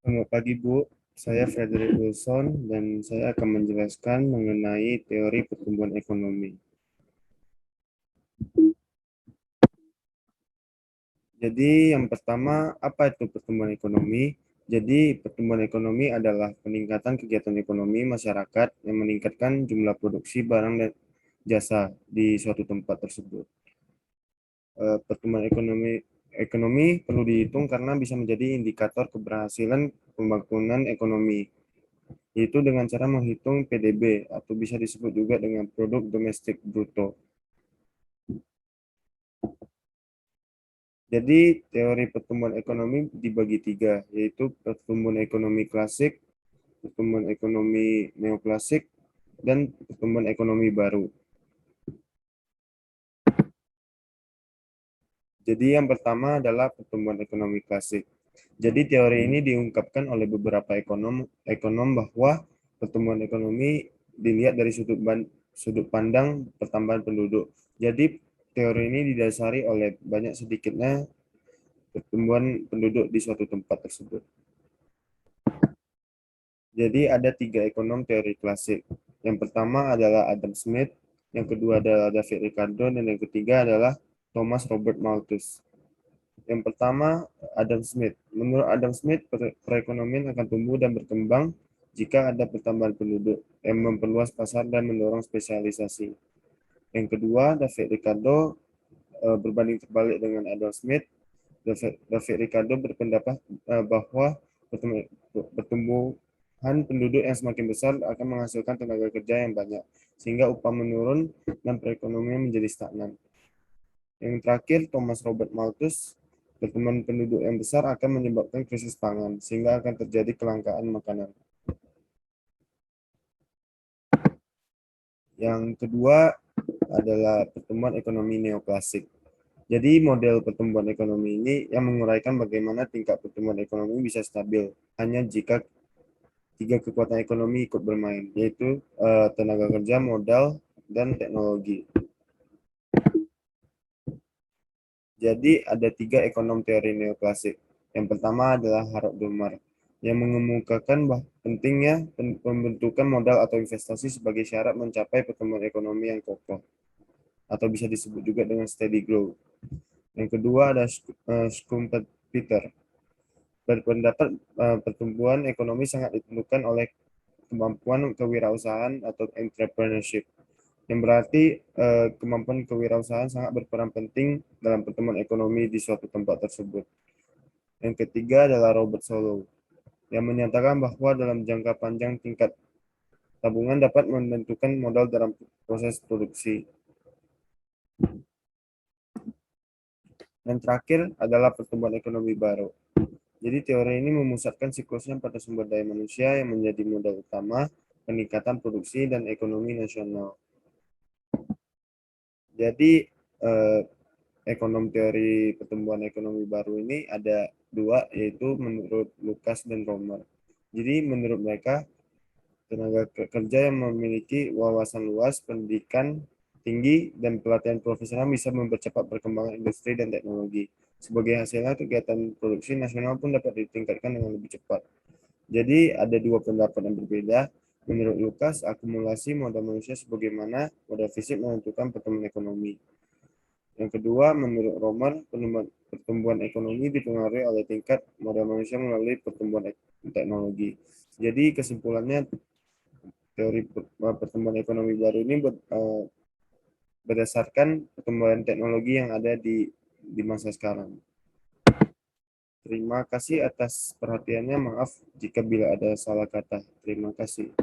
Selamat pagi, Bu. Saya Frederick Wilson dan saya akan menjelaskan mengenai teori pertumbuhan ekonomi. Jadi, yang pertama, apa itu pertumbuhan ekonomi? Jadi, pertumbuhan ekonomi adalah peningkatan kegiatan ekonomi masyarakat yang meningkatkan jumlah produksi barang dan jasa di suatu tempat tersebut. Pertumbuhan ekonomi perlu dihitung karena bisa menjadi indikator keberhasilan pembangunan ekonomi, yaitu dengan cara menghitung PDB atau bisa disebut juga dengan produk domestik bruto. Jadi teori pertumbuhan ekonomi dibagi tiga, yaitu pertumbuhan ekonomi klasik, pertumbuhan ekonomi neoklasik, dan pertumbuhan ekonomi baru. Jadi yang pertama adalah pertumbuhan ekonomi klasik. Jadi teori ini diungkapkan oleh beberapa ekonom bahwa pertumbuhan ekonomi dilihat dari sudut pandang pertambahan penduduk. Jadi teori ini didasari oleh banyak sedikitnya pertumbuhan penduduk di suatu tempat tersebut. Jadi ada tiga ekonom teori klasik. Yang pertama adalah Adam Smith, yang kedua adalah David Ricardo, dan yang ketiga adalah Thomas Robert Malthus. Yang pertama, Adam Smith. Menurut Adam Smith, perekonomian akan tumbuh dan berkembang jika ada pertambahan penduduk yang memperluas pasar dan mendorong spesialisasi. Yang kedua, David Ricardo berbanding terbalik dengan Adam Smith. David Ricardo berpendapat bahwa pertumbuhan penduduk yang semakin besar akan menghasilkan tenaga kerja yang banyak, sehingga upah menurun dan perekonomian menjadi stagnan. Yang terakhir, Thomas Robert Malthus, pertumbuhan penduduk yang besar akan menyebabkan krisis pangan, sehingga akan terjadi kelangkaan makanan. Yang kedua adalah pertumbuhan ekonomi neoklasik. Jadi model pertumbuhan ekonomi ini yang menguraikan bagaimana tingkat pertumbuhan ekonomi bisa stabil hanya jika tiga kekuatan ekonomi ikut bermain, yaitu tenaga kerja, modal, dan teknologi. Jadi ada tiga ekonom teori neoklasik. Yang pertama adalah Harold Domar, yang mengemukakan pentingnya pembentukan modal atau investasi sebagai syarat mencapai pertumbuhan ekonomi yang kokoh, atau bisa disebut juga dengan steady growth. Yang kedua ada Schumpeter, berpendapat pertumbuhan ekonomi sangat ditentukan oleh kemampuan kewirausahaan atau entrepreneurship, yang berarti kemampuan kewirausahaan sangat berperan penting dalam pertumbuhan ekonomi di suatu tempat tersebut. Yang ketiga adalah Robert Solow, yang menyatakan bahwa dalam jangka panjang tingkat tabungan dapat menentukan modal dalam proses produksi. Dan terakhir adalah pertumbuhan ekonomi baru. Jadi teori ini memusatkan siklusnya pada sumber daya manusia yang menjadi modal utama peningkatan produksi dan ekonomi nasional. Jadi ekonom teori pertumbuhan ekonomi baru ini ada dua, yaitu menurut Lucas dan Romer. Jadi menurut mereka, tenaga kerja yang memiliki wawasan luas, pendidikan tinggi, dan pelatihan profesional bisa mempercepat perkembangan industri dan teknologi. Sebagai hasilnya, kegiatan produksi nasional pun dapat ditingkatkan dengan lebih cepat. Jadi ada dua pendapat yang berbeda. Menurut Lucas, akumulasi modal manusia sebagaimana modal fisik menentukan pertumbuhan ekonomi. Yang kedua, menurut Romer, pertumbuhan ekonomi dipengaruhi oleh tingkat modal manusia melalui pertumbuhan teknologi. Jadi kesimpulannya, teori pertumbuhan ekonomi baru ini berdasarkan pertumbuhan teknologi yang ada di masa sekarang. Terima kasih atas perhatiannya. Maaf jika bila ada salah kata. Terima kasih.